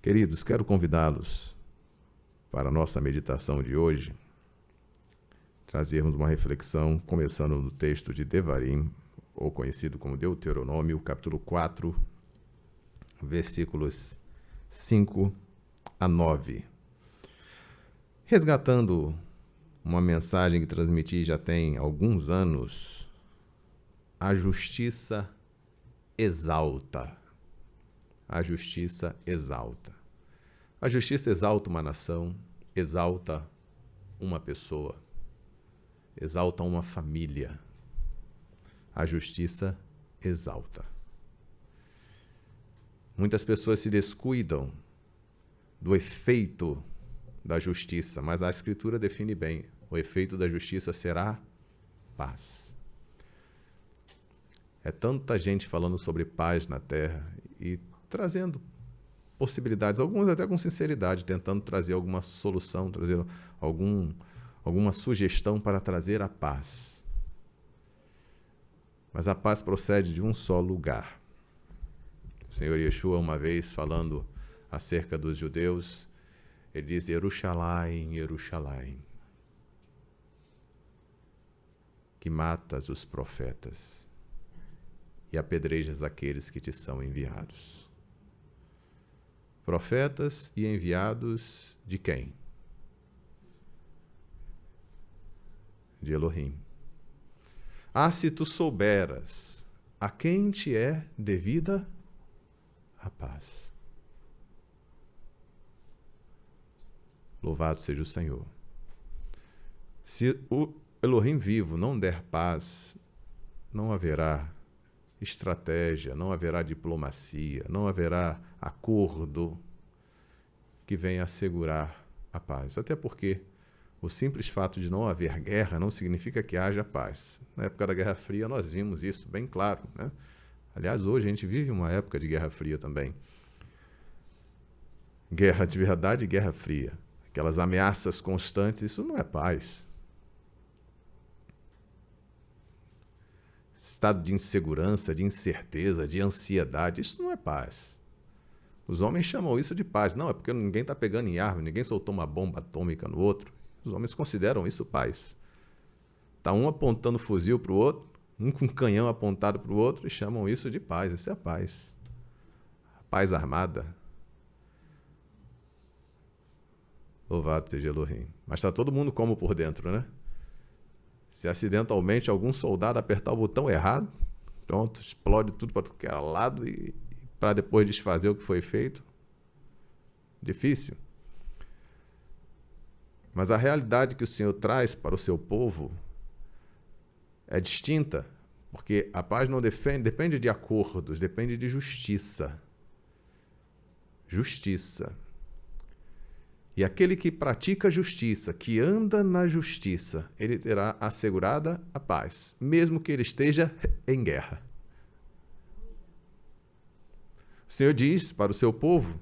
Queridos, quero convidá-los para a nossa meditação de hoje, trazermos uma reflexão, começando no texto de Devarim, ou conhecido como Deuteronômio, capítulo 4, versículos 5 a 9. Resgatando uma mensagem que transmiti já tem alguns anos, a justiça exalta. A justiça exalta. A justiça exalta uma nação, exalta uma pessoa, exalta uma família. A justiça exalta. Muitas pessoas se descuidam do efeito da justiça, mas a Escritura define bem: o efeito da justiça será paz. É tanta gente falando sobre paz na terra e trazendo possibilidades, alguns até com sinceridade, tentando trazer alguma solução, trazer alguma sugestão para trazer a paz. Mas a paz procede de um só lugar. O Senhor Yeshua, uma vez falando acerca dos judeus, ele diz: Jerusalém, Jerusalém, que matas os profetas e apedrejas aqueles que te são enviados. Profetas e enviados de quem? De Elohim. Ah, se tu souberas a quem te é devida a paz. Louvado seja o Senhor. Se o Elohim vivo não der paz, não haverá estratégia, não haverá diplomacia, não haverá acordo que venha assegurar a paz. Até porque o simples fato de não haver guerra não significa que haja paz. Na época da Guerra Fria nós vimos isso bem claro, né? Aliás, hoje a gente vive uma época de Guerra Fria também. Guerra de verdade e Guerra Fria. Aquelas ameaças constantes, isso não é paz. Estado de insegurança, de incerteza, de ansiedade, isso não é paz. Os homens chamam isso de paz. Não, é porque ninguém está pegando em arma, ninguém soltou uma bomba atômica no outro. Os homens consideram isso paz. Está um apontando fuzil para o outro, um com canhão apontado para o outro, e chamam isso de paz. Isso é paz. Paz armada. Louvado seja Elohim. Mas está todo mundo como por dentro, né? Se acidentalmente algum soldado apertar o botão errado, pronto, explode tudo para qualquer lado e para depois desfazer o que foi feito. Difícil. Mas a realidade que o Senhor traz para o seu povo é distinta, porque a paz não depende de acordos, depende de justiça. Justiça. E aquele que pratica a justiça, que anda na justiça, ele terá assegurada a paz, mesmo que ele esteja em guerra. O Senhor diz para o seu povo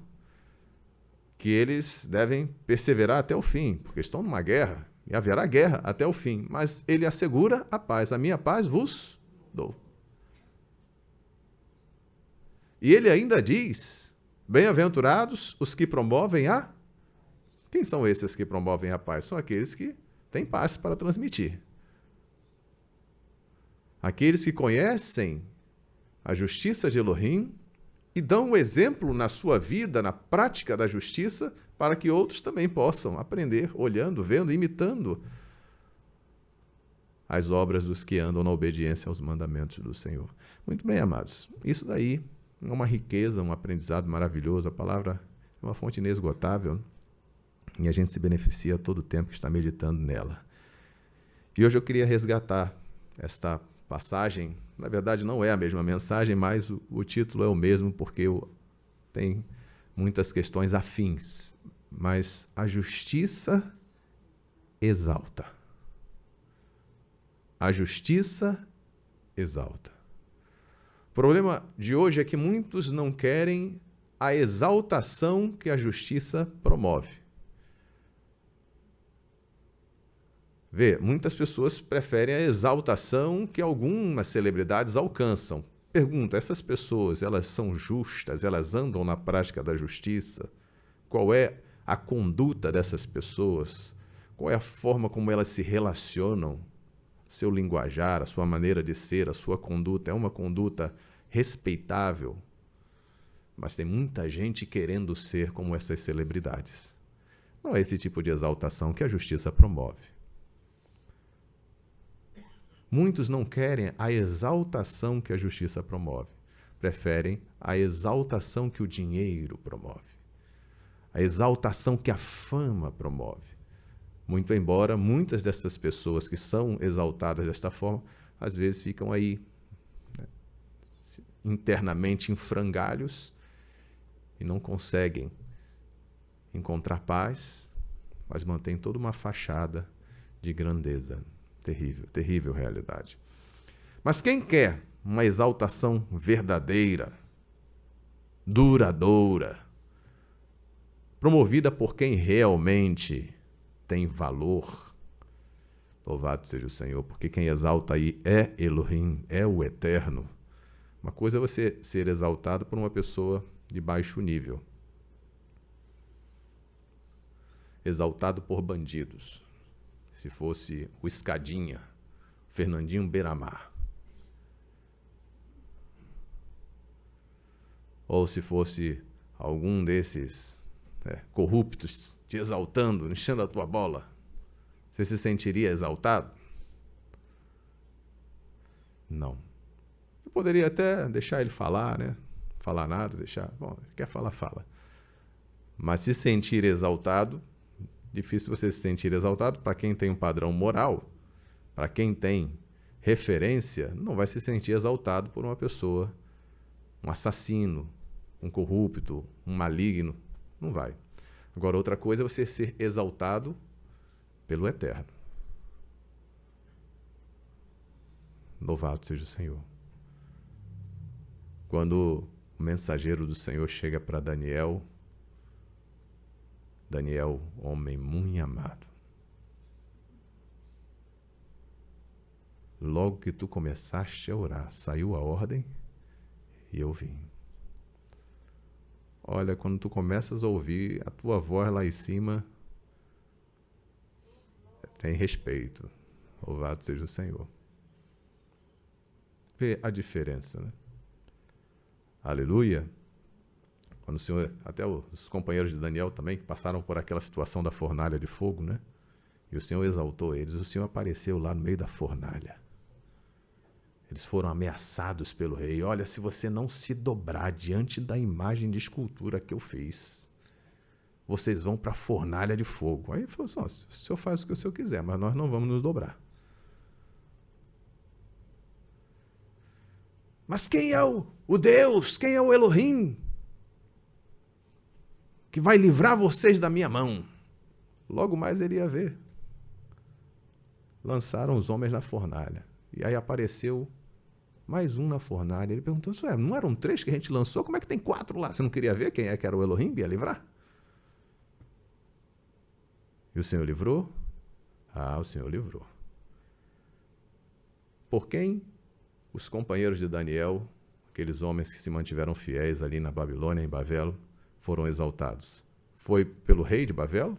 que eles devem perseverar até o fim, porque estão numa guerra, e haverá guerra até o fim, mas ele assegura a paz. A minha paz vos dou. E ele ainda diz: bem-aventurados os que promovem a... Quem são esses que promovem a paz? São aqueles que têm paz para transmitir. Aqueles que conhecem a justiça de Elohim e dão um exemplo na sua vida, na prática da justiça, para que outros também possam aprender, olhando, vendo, imitando as obras dos que andam na obediência aos mandamentos do Senhor. Muito bem, amados. Isso daí é uma riqueza, um aprendizado maravilhoso. A palavra é uma fonte inesgotável, e a gente se beneficia todo o tempo que está meditando nela. E hoje eu queria resgatar esta passagem. Na verdade, não é a mesma mensagem, mas o título é o mesmo, porque tem muitas questões afins. Mas a justiça exalta. A justiça exalta. O problema de hoje é que muitos não querem a exaltação que a justiça promove. Vê, muitas pessoas preferem a exaltação que algumas celebridades alcançam. Pergunta, essas pessoas, elas são justas? Elas andam na prática da justiça? qual é a conduta dessas pessoas, qual é a forma como elas se relacionam, seu linguajar, a sua maneira de ser, a sua conduta, é uma conduta respeitável. Mas tem muita gente querendo ser como essas celebridades. Não é esse tipo de exaltação que a justiça promove. Muitos não querem a exaltação que a justiça promove. Preferem a exaltação que o dinheiro promove. A exaltação que a fama promove. Muito embora muitas dessas pessoas que são exaltadas desta forma, às vezes ficam aí, né, internamente em frangalhos e não conseguem encontrar paz, mas mantêm toda uma fachada de grandeza. Terrível, terrível realidade. Mas quem quer uma exaltação verdadeira, duradoura, promovida por quem realmente tem valor, louvado seja o Senhor, porque quem exalta aí é Elohim, é o Eterno. Uma coisa é você ser exaltado por uma pessoa de baixo nível, exaltado por bandidos. Se fosse o Escadinha, Fernandinho Beiramar. Ou se fosse algum desses corruptos te exaltando, enchendo a tua bola, você se sentiria exaltado? Não. Eu poderia até deixar ele falar, né? Falar nada, deixar. Bom, ele quer falar, fala. Mas se sentir exaltado, difícil você se sentir exaltado para quem tem um padrão moral, para quem tem referência, não vai se sentir exaltado por uma pessoa, um assassino, um corrupto, um maligno, não vai. Agora, outra coisa é você ser exaltado pelo Eterno. Louvado seja o Senhor. Quando o mensageiro do Senhor chega para Daniel, homem muito amado, logo que tu começaste a orar, saiu a ordem e eu vim. Olha, quando tu começas a ouvir a tua voz lá em cima, tem respeito. Louvado seja o Senhor. Vê a diferença, né? Aleluia. Quando o Senhor, até os companheiros de Daniel também, que passaram por aquela situação da fornalha de fogo, né? E o Senhor exaltou eles. O Senhor apareceu lá no meio da fornalha. Eles foram ameaçados pelo rei. Olha, se você não se dobrar diante da imagem de escultura que eu fiz, vocês vão para a fornalha de fogo. Aí ele falou assim, o Senhor faz o que o Senhor quiser, mas nós não vamos nos dobrar. Mas quem é o Deus? Quem é o Elohim que vai livrar vocês da minha mão? Logo mais ele ia ver. Lançaram os homens na fornalha. E aí apareceu mais um na fornalha. Ele perguntou, não eram 3 que a gente lançou? Como é que tem 4 lá? Você não queria ver quem é que era o Elohim que ia livrar? E o Senhor livrou? Ah, o Senhor livrou. Por quem os companheiros de Daniel, aqueles homens que se mantiveram fiéis ali na Babilônia, em Babel, foram exaltados? Foi pelo rei de Babel?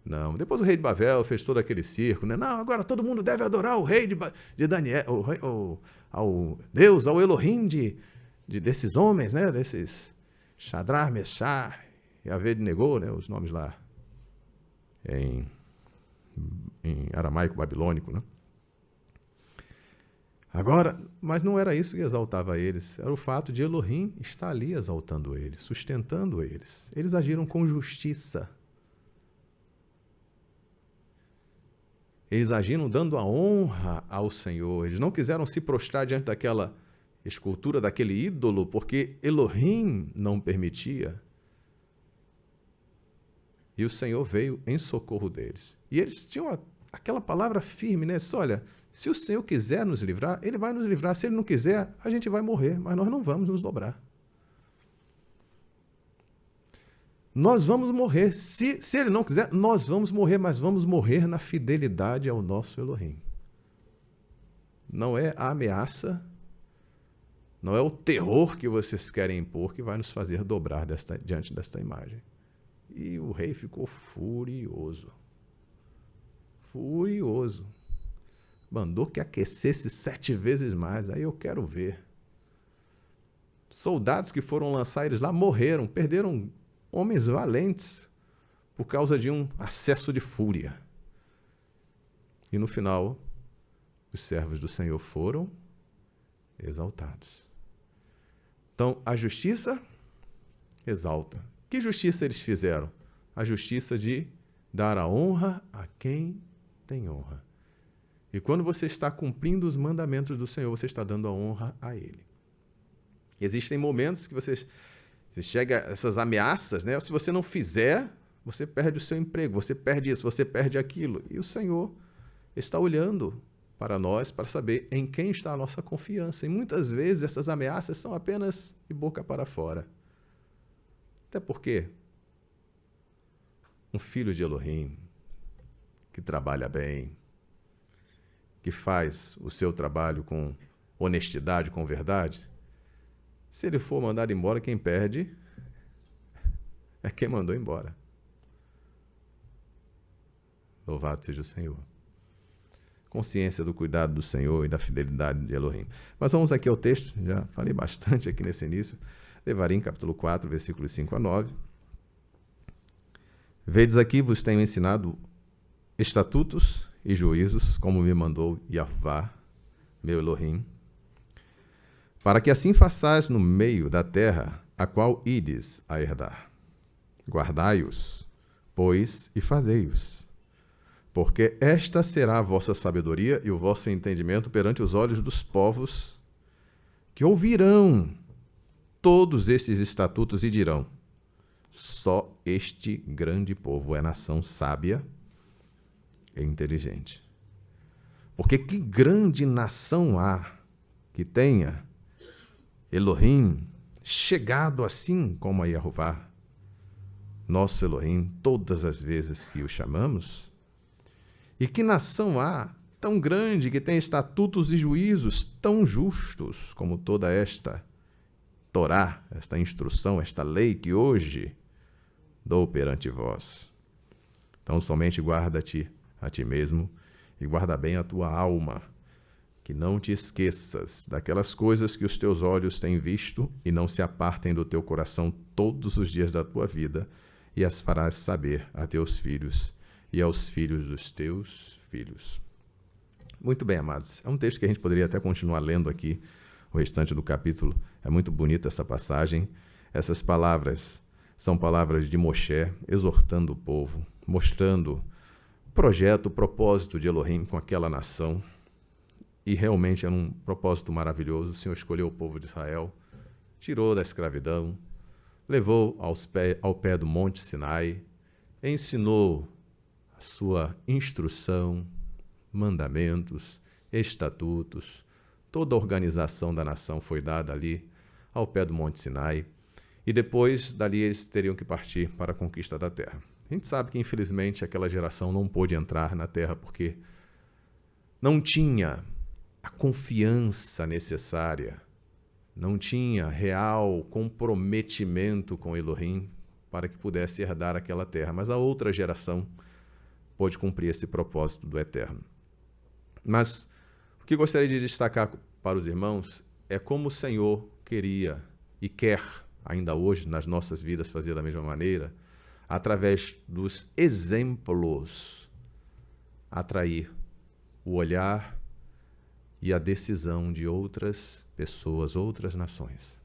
Não. Depois o rei de Babel fez todo aquele circo, né? Não, agora todo mundo deve adorar o rei de Daniel, ao Deus, ao Elohim desses homens, né? Desses Shadrach, Meshach e Abednego, né? Os nomes lá em aramaico babilônico, né? Agora, mas não era isso que exaltava eles, era o fato de Elohim estar ali exaltando eles, sustentando eles. Eles agiram com justiça. Eles agiram dando a honra ao Senhor. Eles não quiseram se prostrar diante daquela escultura, daquele ídolo, porque Elohim não permitia. E o Senhor veio em socorro deles. E eles tinham aquela palavra firme, né? Olha, se o Senhor quiser nos livrar, Ele vai nos livrar. Se Ele não quiser, a gente vai morrer, mas nós não vamos nos dobrar. Nós vamos morrer. Se Ele não quiser, nós vamos morrer, mas vamos morrer na fidelidade ao nosso Elohim. Não é a ameaça, não é o terror que vocês querem impor que vai nos fazer dobrar diante desta imagem. E o rei ficou furioso. Furioso. Mandou que aquecesse 7 vezes mais. Aí eu quero ver. Soldados que foram lançar eles lá morreram, perderam homens valentes por causa de um acesso de fúria. E no final, os servos do Senhor foram exaltados. Então, a justiça exalta. Que justiça eles fizeram? A justiça de dar a honra a quem tem honra. E quando você está cumprindo os mandamentos do Senhor, você está dando a honra a Ele. Existem momentos que você chega a essas ameaças, né? Se você não fizer, você perde o seu emprego, você perde isso, você perde aquilo. E o Senhor está olhando para nós para saber em quem está a nossa confiança. E muitas vezes essas ameaças são apenas de boca para fora. Até porque um filho de Elohim, que trabalha bem, que faz o seu trabalho com honestidade, com verdade, se ele for mandado embora, quem perde é quem mandou embora. Louvado seja o Senhor. Consciência do cuidado do Senhor e da fidelidade de Elohim. Mas vamos aqui ao texto, já falei bastante aqui nesse início. Devarim, capítulo 4, versículos 5 a 9. Vedes aqui, vos tenho ensinado estatutos e juízos, como me mandou Yahová, meu Elohim, para que assim façais no meio da terra, a qual ides a herdar. Guardai-os, pois, e fazei-os. Porque esta será a vossa sabedoria e o vosso entendimento perante os olhos dos povos, que ouvirão todos estes estatutos e dirão: só este grande povo é nação sábia e inteligente. Porque que grande nação há que tenha Elohim chegado assim como a Yahová, nosso Elohim, todas as vezes que o chamamos? E que nação há tão grande que tem estatutos e juízos tão justos como toda esta Torá, esta instrução, esta lei que hoje dou perante vós? Então somente guarda-te a ti mesmo e guarda bem a tua alma, que não te esqueças daquelas coisas que os teus olhos têm visto e não se apartem do teu coração todos os dias da tua vida, e as farás saber a teus filhos e aos filhos dos teus filhos. Muito bem, amados. É um texto que a gente poderia até continuar lendo aqui, o restante do capítulo. É muito bonita essa passagem. Essas palavras são palavras de Moshe, exortando o povo, mostrando o projeto, o propósito de Elohim com aquela nação. E realmente era um propósito maravilhoso. O Senhor escolheu o povo de Israel, tirou da escravidão, levou ao pé do Monte Sinai, ensinou a sua instrução, mandamentos, estatutos. Toda a organização da nação foi dada ali ao pé do Monte Sinai. E depois, dali, eles teriam que partir para a conquista da terra. A gente sabe que, infelizmente, aquela geração não pôde entrar na terra porque não tinha a confiança necessária, não tinha real comprometimento com Elohim para que pudesse herdar aquela terra. Mas a outra geração pôde cumprir esse propósito do Eterno. Mas o que gostaria de destacar para os irmãos é como o Senhor queria e quer, ainda hoje, nas nossas vidas, fazer da mesma maneira, através dos exemplos, atrair o olhar e a decisão de outras pessoas, outras nações.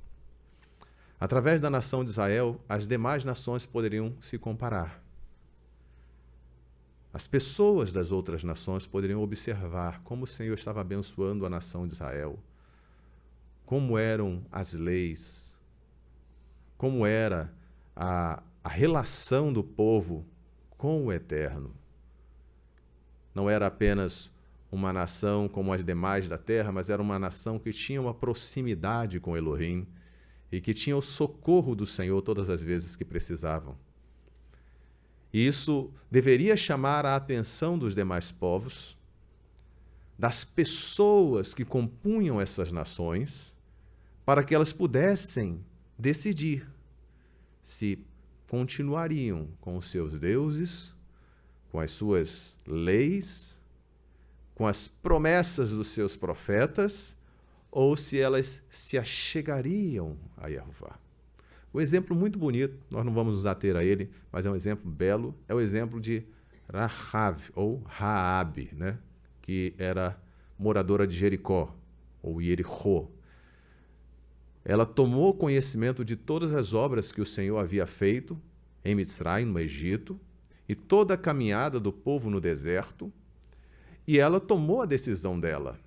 Através da nação de Israel, as demais nações poderiam se comparar. As pessoas das outras nações poderiam observar como o Senhor estava abençoando a nação de Israel, como eram as leis, como era a relação do povo com o Eterno. Não era apenas uma nação como as demais da terra, mas era uma nação que tinha uma proximidade com Elohim e que tinha o socorro do Senhor todas as vezes que precisavam. E isso deveria chamar a atenção dos demais povos, das pessoas que compunham essas nações, para que elas pudessem decidir se continuariam com os seus deuses, com as suas leis, com as promessas dos seus profetas, ou se elas se achegariam a Jeová. Um exemplo muito bonito, nós não vamos nos ater a ele, mas é um exemplo belo, é o exemplo de Rahav, ou Raabe, né? Que era moradora de Jericó, ou Jericó. Ela tomou conhecimento de todas as obras que o Senhor havia feito em Mitzrayim, no Egito, e toda a caminhada do povo no deserto, e ela tomou a decisão dela.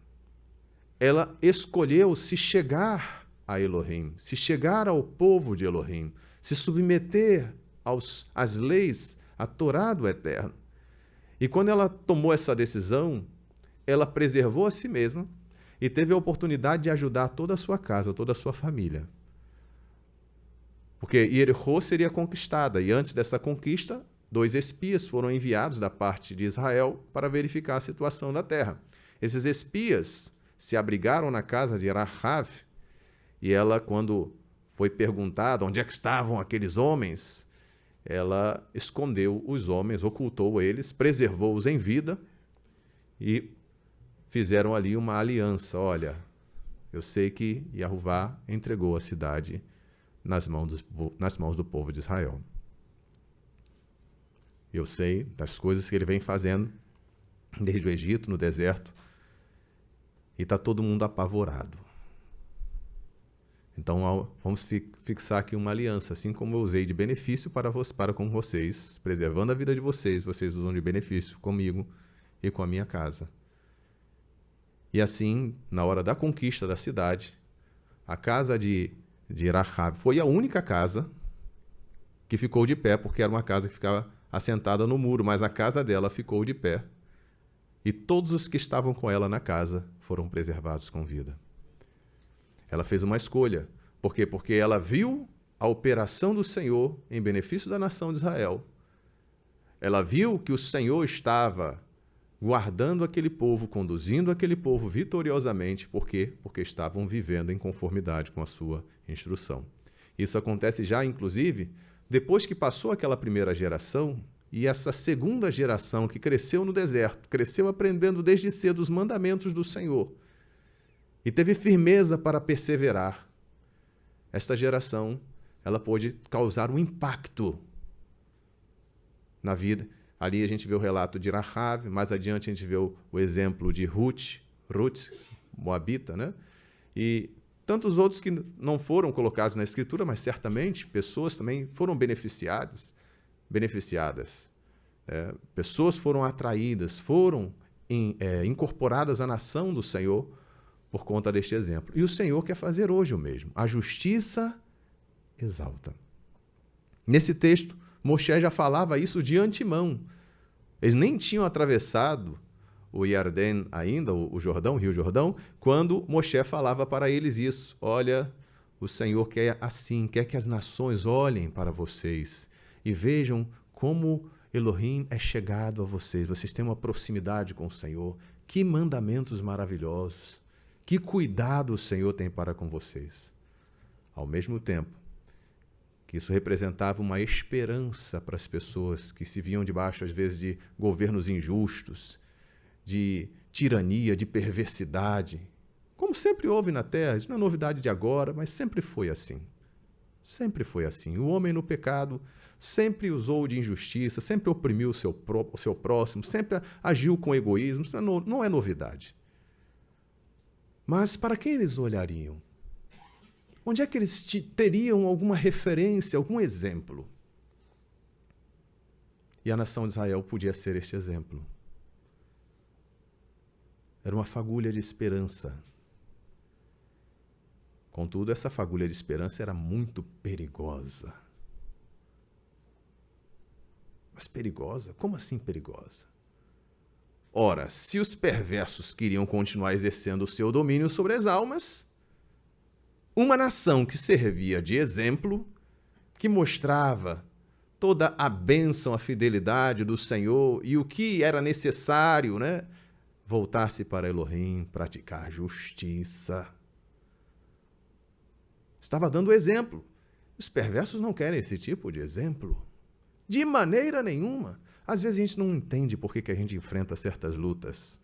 Ela escolheu se chegar a Elohim, se chegar ao povo de Elohim, se submeter às leis, à Torá do Eterno. E quando ela tomou essa decisão, ela preservou a si mesma e teve a oportunidade de ajudar toda a sua casa, toda a sua família. Porque Jericó seria conquistada, e antes dessa conquista, 2 espias foram enviados da parte de Israel para verificar a situação da terra. Esses espias se abrigaram na casa de Rahav, e ela, quando foi perguntada onde é que estavam aqueles homens, ela escondeu os homens, ocultou eles, preservou-os em vida e fizeram ali uma aliança. Olha, eu sei que Jeová entregou a cidade nas mãos do povo de Israel. Eu sei das coisas que ele vem fazendo desde o Egito, no deserto, e está todo mundo apavorado. Então, vamos fixar aqui uma aliança, assim como eu usei de benefício para com vocês, preservando a vida de vocês, vocês usam de benefício comigo e com a minha casa. E assim, na hora da conquista da cidade, a casa de Rahav foi a única casa que ficou de pé, porque era uma casa que ficava assentada no muro, mas a casa dela ficou de pé. E todos os que estavam com ela na casa foram preservados com vida. Ela fez uma escolha. Por quê? Porque ela viu a operação do Senhor em benefício da nação de Israel. Ela viu que o Senhor estava guardando aquele povo, conduzindo aquele povo vitoriosamente. Por quê? Porque estavam vivendo em conformidade com a sua instrução. Isso acontece já, inclusive, depois que passou aquela primeira geração, e essa segunda geração que cresceu no deserto, cresceu aprendendo desde cedo os mandamentos do Senhor, e teve firmeza para perseverar. Esta geração, ela pôde causar um impacto na vida. Ali a gente vê o relato de Rahav, mais adiante a gente vê o exemplo de Ruth, moabita, né? E tantos outros que não foram colocados na Escritura, mas certamente pessoas também foram beneficiadas. Pessoas foram atraídas, foram incorporadas à nação do Senhor por conta deste exemplo. E o Senhor quer fazer hoje o mesmo. A justiça exalta. Nesse texto, Moshe já falava isso de antemão. Eles nem tinham atravessado o Yarden ainda, o Jordão, o Rio Jordão, quando Moshe falava para eles isso. Olha, o Senhor quer assim, quer que as nações olhem para vocês e vejam como Elohim é chegado a vocês. Vocês têm uma proximidade com o Senhor. Que mandamentos maravilhosos. Que cuidado o Senhor tem para com vocês. Ao mesmo tempo que isso representava uma esperança para as pessoas que se viam debaixo, às vezes, de governos injustos, de tirania, de perversidade, como sempre houve na Terra. Isso não é novidade de agora, mas sempre foi assim. Sempre foi assim. O homem no pecado sempre usou de injustiça, sempre oprimiu o seu próximo, sempre agiu com egoísmo. Isso não é novidade. Mas para quem eles olhariam? Onde é que eles teriam alguma referência, algum exemplo? E a nação de Israel podia ser este exemplo. Era uma fagulha de esperança. Contudo, essa fagulha de esperança era muito perigosa. Mas perigosa? Como assim perigosa? Ora, se os perversos queriam continuar exercendo o seu domínio sobre as almas, uma nação que servia de exemplo, que mostrava toda a bênção, a fidelidade do Senhor e o que era necessário, né? Voltar-se para Elohim, praticar justiça. Estava dando exemplo. Os perversos não querem esse tipo de exemplo. De maneira nenhuma. Às vezes a gente não entende por que a gente enfrenta certas lutas.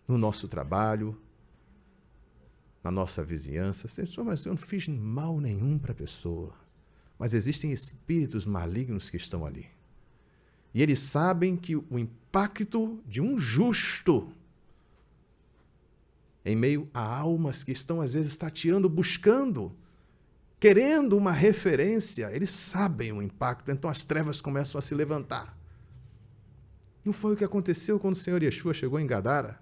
No nosso trabalho, na nossa vizinhança. Senhor, mas eu não fiz mal nenhum para a pessoa. Mas existem espíritos malignos que estão ali. E eles sabem que o impacto de um justo em meio a almas que estão, às vezes, tateando, buscando, querendo uma referência, eles sabem o impacto, então as trevas começam a se levantar. Não foi o que aconteceu quando o Senhor Yeshua chegou em Gadara?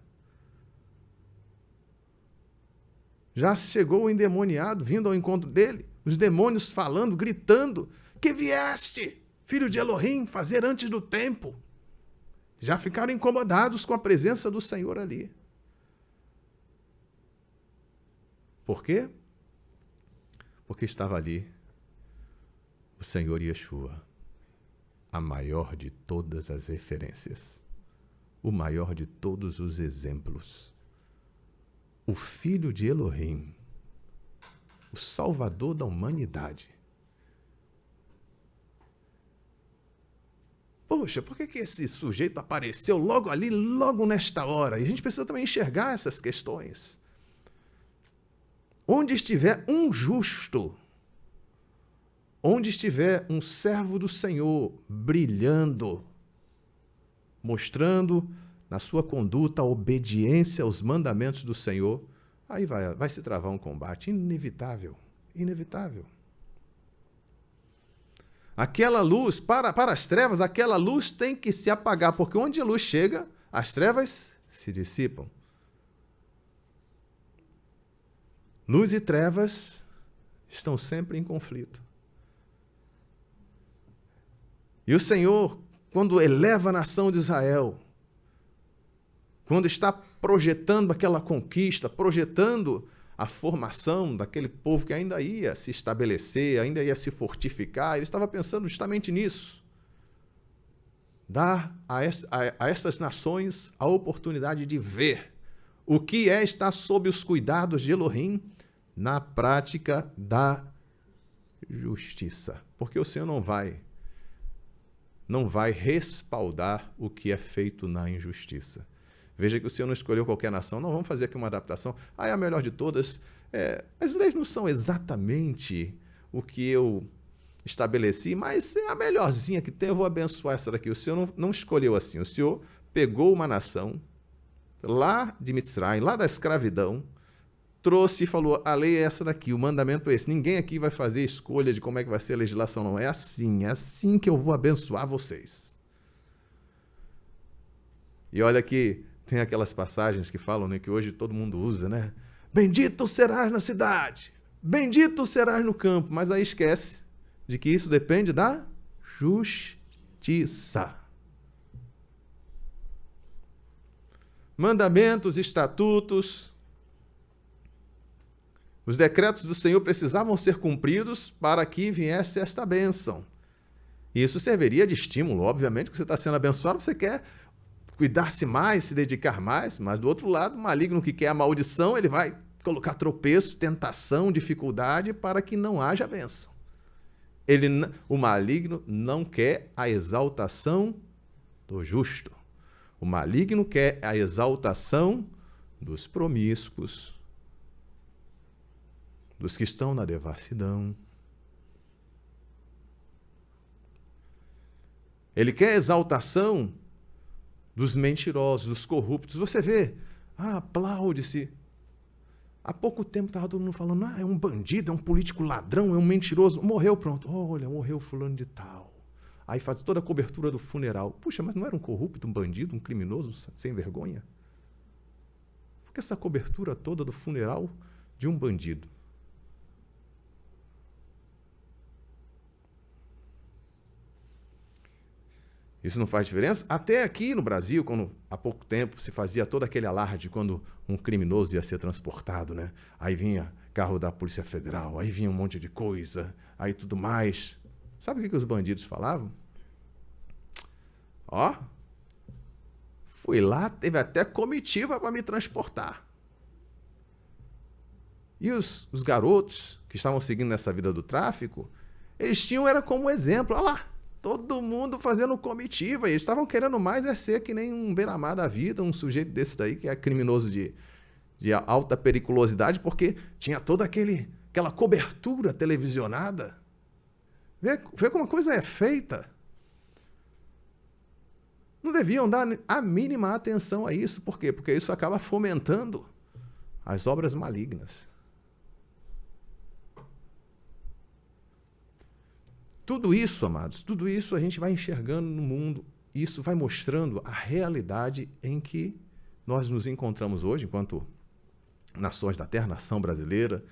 Já chegou o endemoniado vindo ao encontro dele, os demônios falando, gritando, que vieste, filho de Elohim, fazer antes do tempo. Já ficaram incomodados com a presença do Senhor ali. Por quê? Porque estava ali o Senhor Yeshua, a maior de todas as referências, o maior de todos os exemplos, o Filho de Elohim, o Salvador da humanidade. Poxa, por que esse sujeito apareceu logo ali, logo nesta hora? E a gente precisa também enxergar essas questões. Onde estiver um justo, onde estiver um servo do Senhor brilhando, mostrando na sua conduta a obediência aos mandamentos do Senhor, aí vai se travar um combate inevitável, inevitável. Aquela luz, para as trevas, aquela luz tem que se apagar, porque onde a luz chega, as trevas se dissipam. Luz e trevas estão sempre em conflito. E o Senhor, quando eleva a nação de Israel, quando está projetando aquela conquista, projetando a formação daquele povo que ainda ia se estabelecer, ainda ia se fortificar, ele estava pensando justamente nisso. Dar a essas nações a oportunidade de ver o que é estar sob os cuidados de Elohim na prática da justiça. Porque o Senhor não vai respaldar o que é feito na injustiça. Veja que o Senhor não escolheu qualquer nação. Não, vamos fazer aqui uma adaptação. É a melhor de todas. As leis não são exatamente o que eu estabeleci, mas é a melhorzinha que tem, eu vou abençoar essa daqui. O Senhor não escolheu assim. O Senhor pegou uma nação lá de Mitzrayim, lá da escravidão, trouxe e falou, a lei é essa daqui, o mandamento é esse. Ninguém aqui vai fazer escolha de como é que vai ser a legislação, não. É assim que eu vou abençoar vocês. E olha que tem aquelas passagens que falam, né, que hoje todo mundo usa, né? Bendito serás na cidade, bendito serás no campo. Mas aí esquece de que isso depende da justiça. Mandamentos, estatutos, os decretos do Senhor precisavam ser cumpridos para que viesse esta bênção. E isso serviria de estímulo, obviamente, que você está sendo abençoado, você quer cuidar-se mais, se dedicar mais, mas do outro lado, o maligno que quer a maldição, ele vai colocar tropeço, tentação, dificuldade para que não haja bênção. O maligno não quer a exaltação do justo. O maligno quer a exaltação dos promíscuos, dos que estão na devassidão. Ele quer a exaltação dos mentirosos, dos corruptos. Você vê, aplaude-se. Há pouco tempo estava todo mundo falando, é um bandido, é um político ladrão, é um mentiroso. Morreu, pronto. Olha, morreu fulano de tal. Aí faz toda a cobertura do funeral. Puxa, mas não era um corrupto, um bandido, um criminoso sem vergonha? Por que essa cobertura toda do funeral de um bandido? Isso não faz diferença? Até aqui no Brasil, quando há pouco tempo se fazia todo aquele alarde quando um criminoso ia ser transportado, né? Aí vinha carro da Polícia Federal, aí vinha um monte de coisa, aí tudo mais. Sabe o que os bandidos falavam? Fui lá, teve até comitiva para me transportar. E os garotos que estavam seguindo nessa vida do tráfico, eles tinham, era como exemplo, olha lá, todo mundo fazendo comitiva, e eles estavam querendo mais ser que nem um beira-mar da vida, um sujeito desse daí que é criminoso de alta periculosidade, porque tinha toda aquela cobertura televisionada. Vê como a coisa é feita. Não deviam dar a mínima atenção a isso. Por quê? Porque isso acaba fomentando as obras malignas. Tudo isso, amados, tudo isso a gente vai enxergando no mundo. Isso vai mostrando a realidade em que nós nos encontramos hoje, enquanto nações da terra, nação brasileira,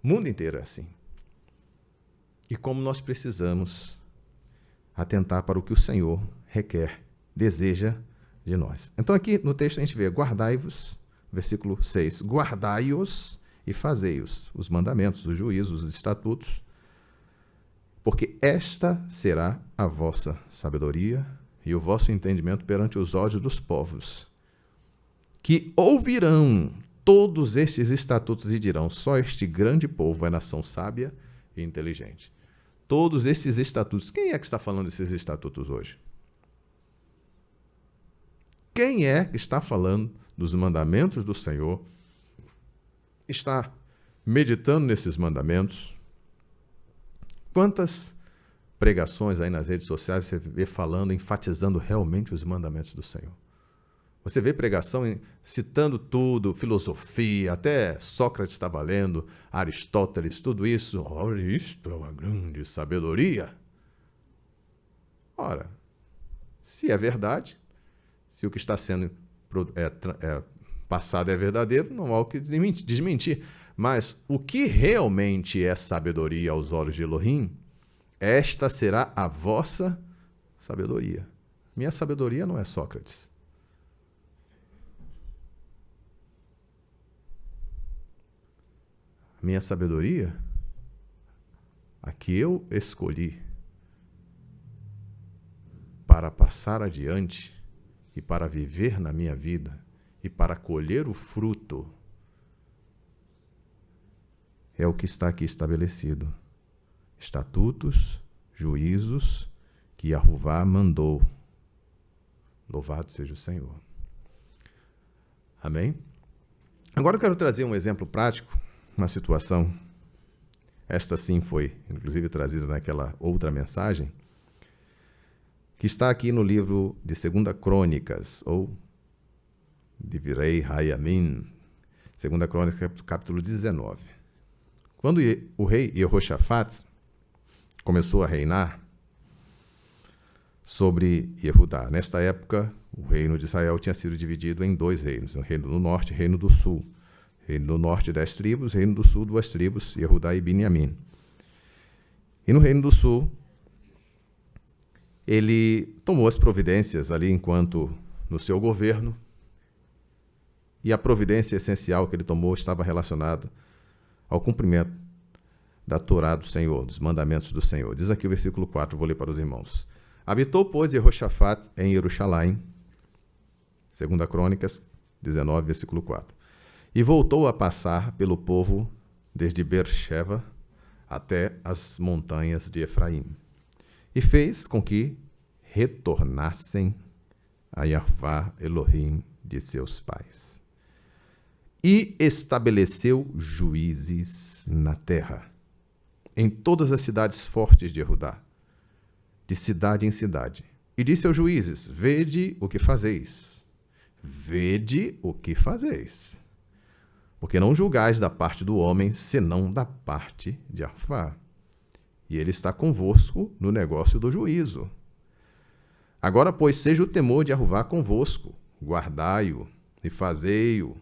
o mundo inteiro é assim. E como nós precisamos atentar para o que o Senhor requer, deseja de nós. Então aqui no texto a gente vê, guardai-vos, versículo 6, guardai-os e fazei-os, os mandamentos, os juízos, os estatutos, porque esta será a vossa sabedoria e o vosso entendimento perante os olhos dos povos, que ouvirão todos estes estatutos e dirão, só este grande povo é nação sábia e inteligente. Todos esses estatutos, quem é que está falando desses estatutos hoje? Quem é que está falando dos mandamentos do Senhor? Está meditando nesses mandamentos? Quantas pregações aí nas redes sociais você vê falando, enfatizando realmente os mandamentos do Senhor? Você vê pregação citando tudo, filosofia, até Sócrates estava lendo, Aristóteles, tudo isso. Olha, isto é uma grande sabedoria. Ora, se é verdade, se o que está sendo passado é verdadeiro, não há o que desmentir. Mas o que realmente é sabedoria aos olhos de Elohim, esta será a vossa sabedoria. Minha sabedoria não é Sócrates. Minha sabedoria, a que eu escolhi para passar adiante e para viver na minha vida e para colher o fruto, é o que está aqui estabelecido. Estatutos, juízos que Yahová mandou. Louvado seja o Senhor. Amém? Agora eu quero trazer um exemplo prático, uma situação, esta sim foi, inclusive, trazida naquela outra mensagem, que está aqui no livro de 2 Crônicas, ou Divrei Hayamim, 2 Crônicas, capítulo 19. Quando o rei Jehoshafat começou a reinar sobre Yehudá, nesta época, o reino de Israel tinha sido dividido em 2 reinos, o reino do norte e o reino do sul. Reino do norte, 10 tribos, reino do sul, 2 tribos, Yehudá e Binyamin. E no reino do sul, ele tomou as providências ali enquanto no seu governo, e a providência essencial que ele tomou estava relacionada ao cumprimento da Torá do Senhor, dos mandamentos do Senhor. Diz aqui o versículo 4, vou ler para os irmãos. Habitou, pois, Jehoshafat em Jerusalém, 2 Crônicas 19, versículo 4. E voltou a passar pelo povo desde Beersheba até as montanhas de Efraim. E fez com que retornassem a Yahová Elohim de seus pais. E estabeleceu juízes na terra, em todas as cidades fortes de Judá, de cidade em cidade. E disse aos juízes, vede o que fazeis. Vede o que fazeis. Porque não julgais da parte do homem, senão da parte de Yahová. E ele está convosco no negócio do juízo. Agora, pois, seja o temor de Yahová convosco, guardai-o e fazei-o,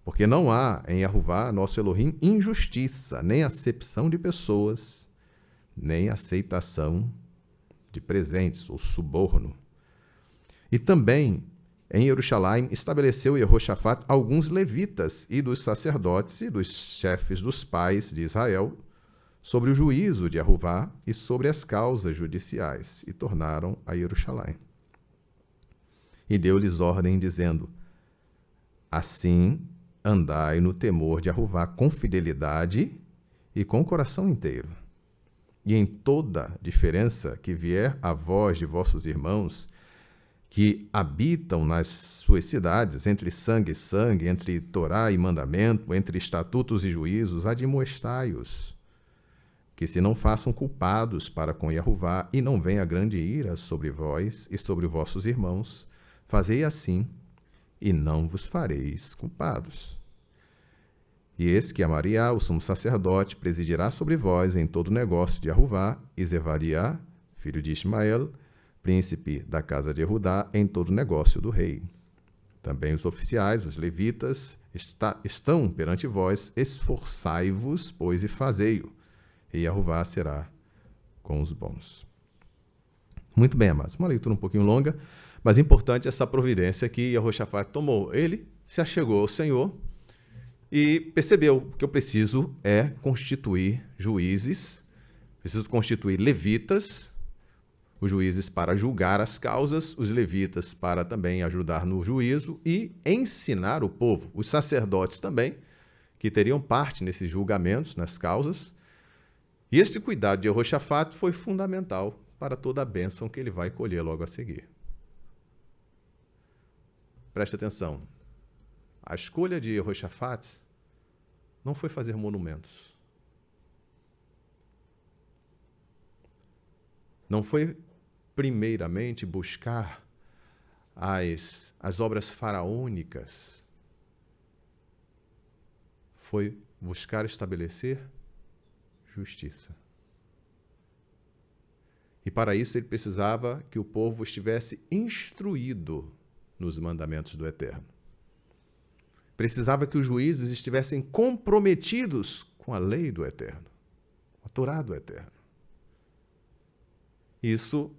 porque não há em Yahová, nosso Elohim, injustiça, nem acepção de pessoas, nem aceitação de presentes, ou suborno. E também, em Jerusalém, estabeleceu Jehoshafat alguns levitas e dos sacerdotes e dos chefes dos pais de Israel sobre o juízo de Yahová e sobre as causas judiciais, e tornaram a Jerusalém. E deu-lhes ordem, dizendo, assim andai no temor de Yahová com fidelidade e com o coração inteiro. E em toda diferença que vier a vós de vossos irmãos, que habitam nas suas cidades, entre sangue e sangue, entre Torá e mandamento, entre estatutos e juízos, admoestai-os, que se não façam culpados para com Jeová, e não venha grande ira sobre vós e sobre vossos irmãos, fazei assim, e não vos fareis culpados. E eis que Amariá, o sumo sacerdote, presidirá sobre vós em todo o negócio de Jeová, e Zevaria, filho de Ismael, príncipe da casa de Judá, em todo o negócio do rei. Também os oficiais, os levitas, estão perante vós, esforçai-vos, pois, e fazei-o, e Jeová será com os bons. Muito bem, amados. Uma leitura um pouquinho longa, mas importante essa providência que Jeoshafate tomou. Ele se achegou ao Senhor e percebeu que eu preciso constituir juízes, preciso constituir levitas, os juízes para julgar as causas, os levitas para também ajudar no juízo e ensinar o povo, os sacerdotes também, que teriam parte nesses julgamentos, nas causas. E esse cuidado de Jeoshafate foi fundamental para toda a bênção que ele vai colher logo a seguir. Preste atenção. A escolha de Jeoshafate não foi fazer monumentos. Não foi, primeiramente, buscar as obras faraônicas. Foi buscar estabelecer justiça. E para isso ele precisava que o povo estivesse instruído nos mandamentos do Eterno. Precisava que os juízes estivessem comprometidos com a lei do Eterno, a Torá do Eterno. Isso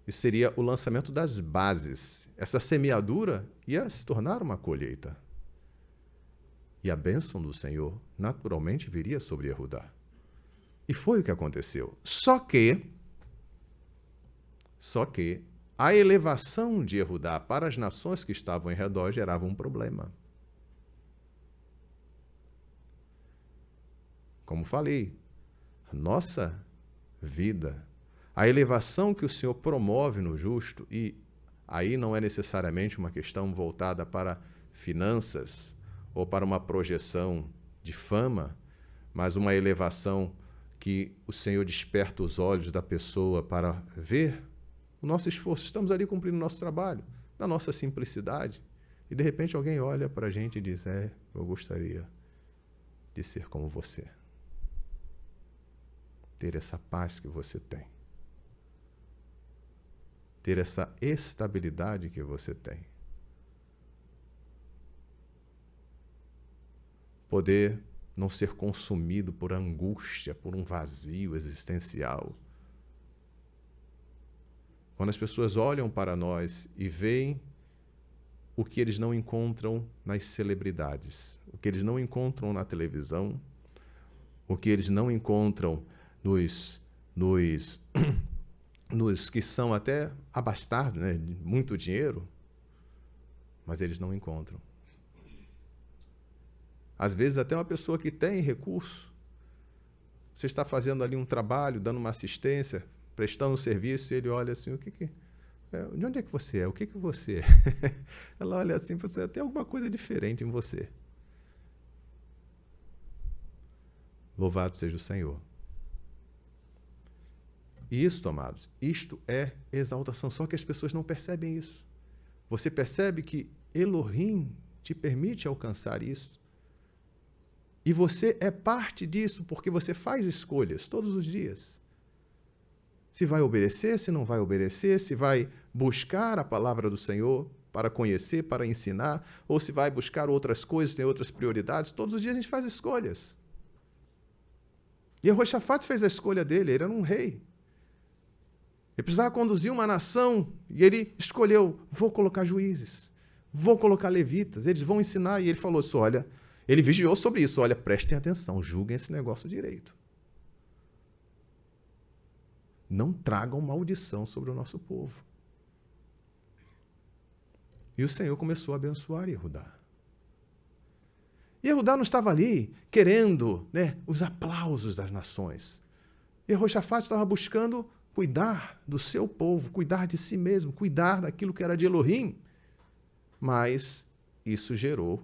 seria o lançamento das bases. Essa semeadura ia se tornar uma colheita. E a bênção do Senhor naturalmente viria sobre Judá. E foi o que aconteceu. Só que a elevação de Judá para as nações que estavam em redor gerava um problema. Como falei, a nossa vida, a elevação que o Senhor promove no justo, e aí não é necessariamente uma questão voltada para finanças ou para uma projeção de fama, mas uma elevação que o Senhor desperta os olhos da pessoa para ver o nosso esforço. Estamos ali cumprindo o nosso trabalho, na nossa simplicidade, e de repente alguém olha para a gente e diz: eu gostaria de ser como você. Ter essa paz que você tem. Ter essa estabilidade que você tem. Poder não ser consumido por angústia, por um vazio existencial. Quando as pessoas olham para nós e veem o que eles não encontram nas celebridades, o que eles não encontram na televisão, o que eles não encontram nos que são até abastados, né, de muito dinheiro, mas eles não encontram. Às vezes até uma pessoa que tem recurso, você está fazendo ali um trabalho, dando uma assistência, prestando um serviço, e ele olha assim: de onde é que você é? O que você é? Ela olha assim: tem alguma coisa diferente em você. Louvado seja o Senhor. E isto, amados, isto é exaltação, só que as pessoas não percebem isso. Você percebe que Elohim te permite alcançar isso? E você é parte disso, porque você faz escolhas todos os dias. Se vai obedecer, se não vai obedecer, se vai buscar a palavra do Senhor para conhecer, para ensinar, ou se vai buscar outras coisas, tem outras prioridades. Todos os dias a gente faz escolhas. E Jeoshafate fez a escolha dele, ele era um rei. Ele precisava conduzir uma nação, e ele escolheu: vou colocar juízes, vou colocar levitas, eles vão ensinar. E ele falou assim: olha, ele vigiou sobre isso: olha, prestem atenção, julguem esse negócio direito. Não tragam maldição sobre o nosso povo. E o Senhor começou a abençoar Judá. E Judá não estava ali querendo, né, os aplausos das nações. E Jeoshafate estava buscando cuidar do seu povo, cuidar de si mesmo, cuidar daquilo que era de Elohim. Mas isso gerou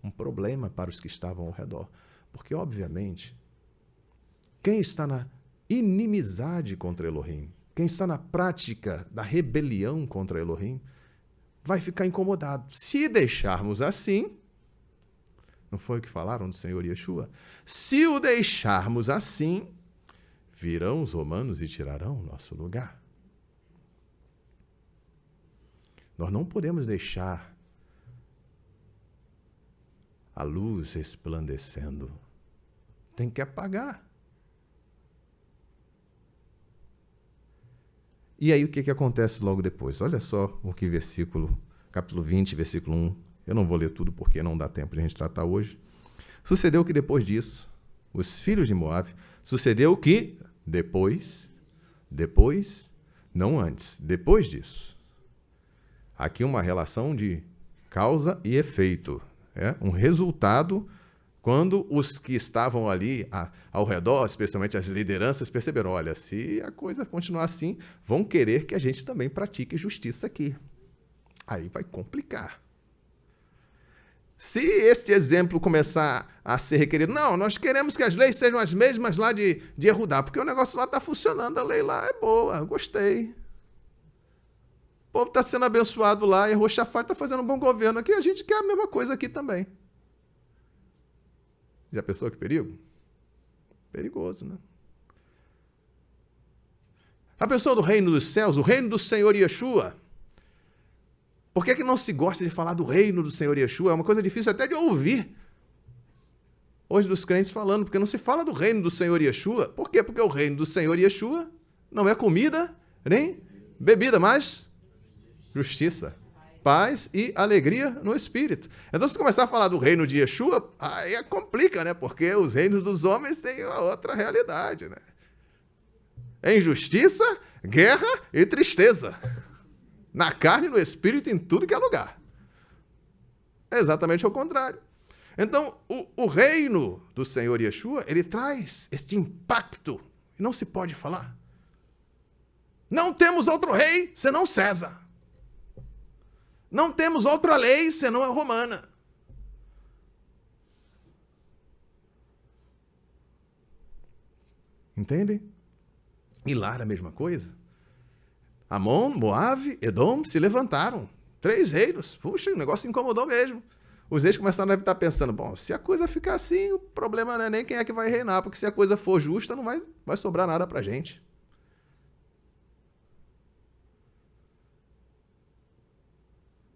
um problema para os que estavam ao redor. Porque, obviamente, quem está na inimizade contra Elohim, quem está na prática da rebelião contra Elohim, vai ficar incomodado. Se deixarmos assim, não foi o que falaram do Senhor Yeshua? Se o deixarmos assim, virão os romanos e tirarão o nosso lugar. Nós não podemos deixar a luz resplandecendo. Tem que apagar. E aí o que acontece logo depois? Olha só o que capítulo 20, versículo 1. Eu não vou ler tudo porque não dá tempo de a gente tratar hoje. Sucedeu que depois disso, os filhos de Moabe, sucedeu que depois, não antes, depois disso. Aqui uma relação de causa e efeito. Um resultado quando os que estavam ali ao redor, especialmente as lideranças, perceberam, olha, se a coisa continuar assim, vão querer que a gente também pratique justiça aqui. Aí vai complicar. Se este exemplo começar a ser requerido, não, nós queremos que as leis sejam as mesmas lá de Judá, porque o negócio lá está funcionando, a lei lá é boa, gostei. O povo está sendo abençoado lá, e Jeoshafate está fazendo um bom governo aqui, a gente quer a mesma coisa aqui também. Já pensou que perigo? Perigoso, né? A pessoa do reino dos céus, o reino do Senhor Yeshua. Por que não se gosta de falar do reino do Senhor Yeshua? É uma coisa difícil até de ouvir. Hoje dos crentes falando, porque não se fala do reino do Senhor Yeshua. Por quê? Porque o reino do Senhor Yeshua não é comida, nem bebida, mas justiça, paz e alegria no Espírito. Então, se começar a falar do reino de Yeshua, aí complica, né? Porque os reinos dos homens têm uma outra realidade, né? É injustiça, guerra e tristeza. Na carne e no Espírito, em tudo que é lugar. É exatamente o contrário. Então, o reino do Senhor Yeshua, ele traz este impacto. E não se pode falar. Não temos outro rei senão César. Não temos outra lei senão a romana. Entendem? E lá era a mesma coisa. Amon, Moabe, Edom se levantaram. 3 reinos. Puxa, o negócio incomodou mesmo. Os reis começaram a estar pensando, bom, se a coisa ficar assim, o problema não é nem quem é que vai reinar, porque se a coisa for justa, não vai sobrar nada pra gente.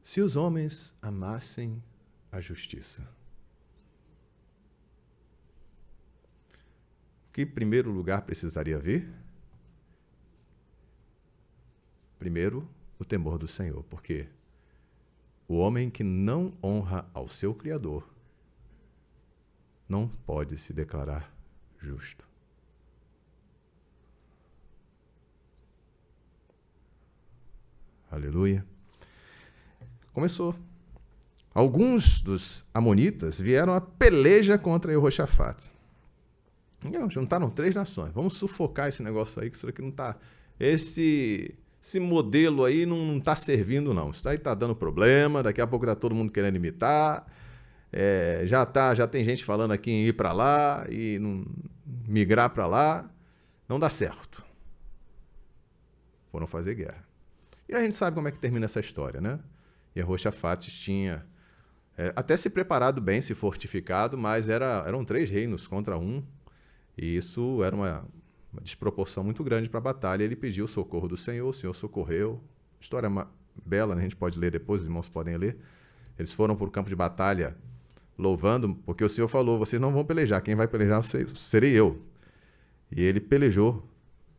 Se os homens amassem a justiça, o que em primeiro lugar precisaria vir? Primeiro, o temor do Senhor, porque o homem que não honra ao seu Criador não pode se declarar justo. Aleluia. Começou. Alguns dos amonitas vieram a peleja contra Jeoshafate. Juntaram 3 nações. Vamos sufocar esse negócio aí, que isso aqui não está... Esse modelo aí não está servindo, não. Isso daí está dando problema, daqui a pouco está todo mundo querendo imitar. Já tem gente falando aqui em ir para lá e migrar para lá. Não dá certo. Foram fazer guerra. E a gente sabe como é que termina essa história, né? Jeoshafate tinha até se preparado bem, se fortificado, mas eram 3 reinos contra 1. E isso era uma desproporção muito grande para a batalha. Ele pediu o socorro do Senhor, o Senhor socorreu. História bela, né? A gente pode ler depois, os irmãos podem ler. Eles foram para o campo de batalha louvando, porque o Senhor falou, vocês não vão pelejar, quem vai pelejar serei eu. E ele pelejou.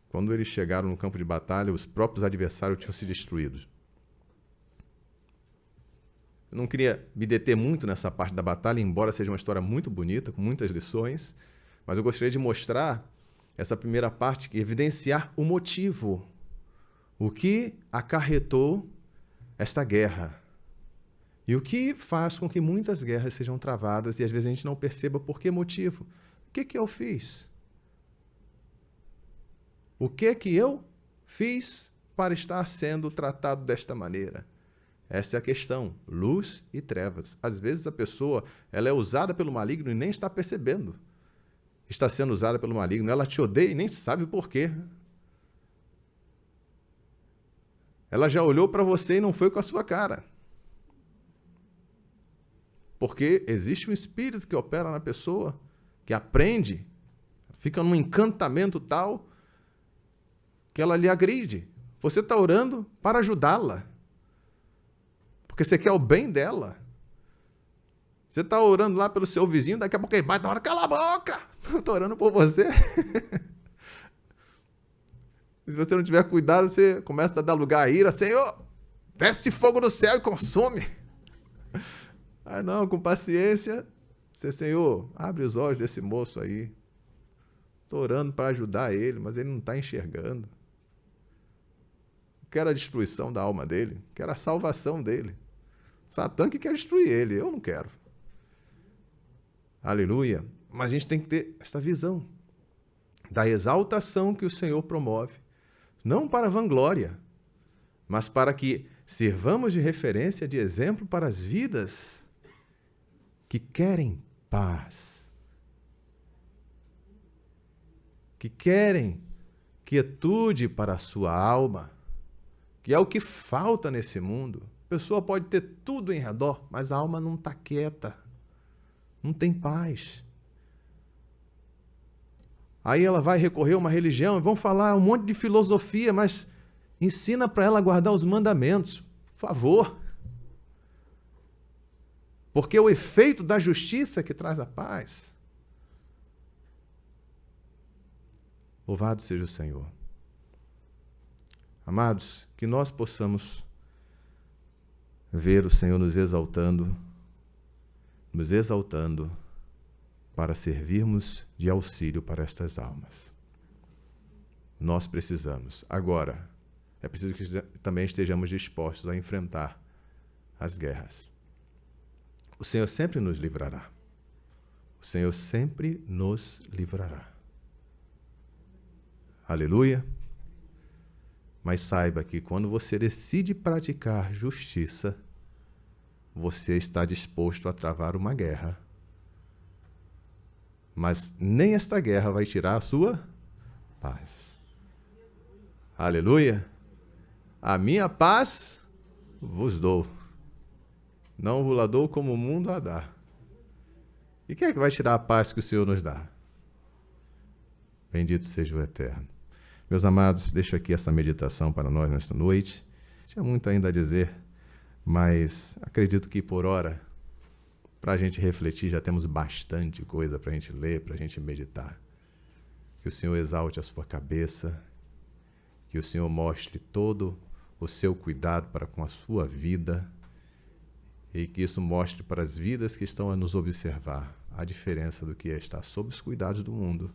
Quando eles chegaram no campo de batalha, os próprios adversários tinham se destruído. Eu não queria me deter muito nessa parte da batalha, embora seja uma história muito bonita, com muitas lições, mas eu gostaria de mostrar essa primeira parte, que evidenciar o motivo, o que acarretou esta guerra. E o que faz com que muitas guerras sejam travadas e às vezes a gente não perceba por que motivo. O que eu fiz? O que eu fiz para estar sendo tratado desta maneira? Essa é a questão, luz e trevas. Às vezes a pessoa ela é usada pelo maligno e nem está percebendo. Está sendo usada pelo maligno, ela te odeia e nem sabe por quê. Ela já olhou para você e não foi com a sua cara. Porque existe um espírito que opera na pessoa, que aprende, fica num encantamento tal, que ela lhe agride. Você está orando para ajudá-la. Porque você quer o bem dela. Você está orando lá pelo seu vizinho, daqui a pouco ele bate na hora, cala a boca! Estou orando por você. Se você não tiver cuidado, você começa a dar lugar à ira. Senhor, desce fogo do céu e consome. Ah, não, com paciência. Você, Senhor, abre os olhos desse moço aí. Estou orando para ajudar ele, mas ele não está enxergando. Quero a destruição da alma dele. Quero a salvação dele. Satã que quer destruir ele. Eu não quero. Aleluia. Mas a gente tem que ter esta visão da exaltação que o Senhor promove. Não para vanglória, mas para que sirvamos de referência, de exemplo para as vidas que querem paz, que querem quietude para a sua alma, que é o que falta nesse mundo. A pessoa pode ter tudo em redor, mas a alma não está quieta, não tem paz. Aí ela vai recorrer a uma religião e vão falar um monte de filosofia, mas ensina para ela a guardar os mandamentos, por favor. Porque é o efeito da justiça que traz a paz. Louvado seja o Senhor. Amados, que nós possamos ver o Senhor nos exaltando para servirmos de auxílio para estas almas. Nós precisamos. Agora, é preciso que também estejamos dispostos a enfrentar as guerras. O Senhor sempre nos livrará. O Senhor sempre nos livrará. Aleluia. Mas saiba que quando você decide praticar justiça, você está disposto a travar uma guerra. Mas nem esta guerra vai tirar a sua paz. Aleluia. A minha paz vos dou. Não vos la dou como o mundo a dá. E quem é que vai tirar a paz que o Senhor nos dá? Bendito seja o Eterno. Meus amados, deixo aqui essa meditação para nós nesta noite. Tinha muito ainda a dizer, mas acredito que por hora, para a gente refletir, já temos bastante coisa para a gente ler, para a gente meditar. Que o Senhor exalte a sua cabeça, que o Senhor mostre todo o seu cuidado para com a sua vida e que isso mostre para as vidas que estão a nos observar a diferença do que é estar sob os cuidados do mundo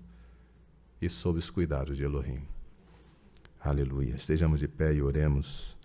e sob os cuidados de Elohim. Aleluia. Estejamos de pé e oremos.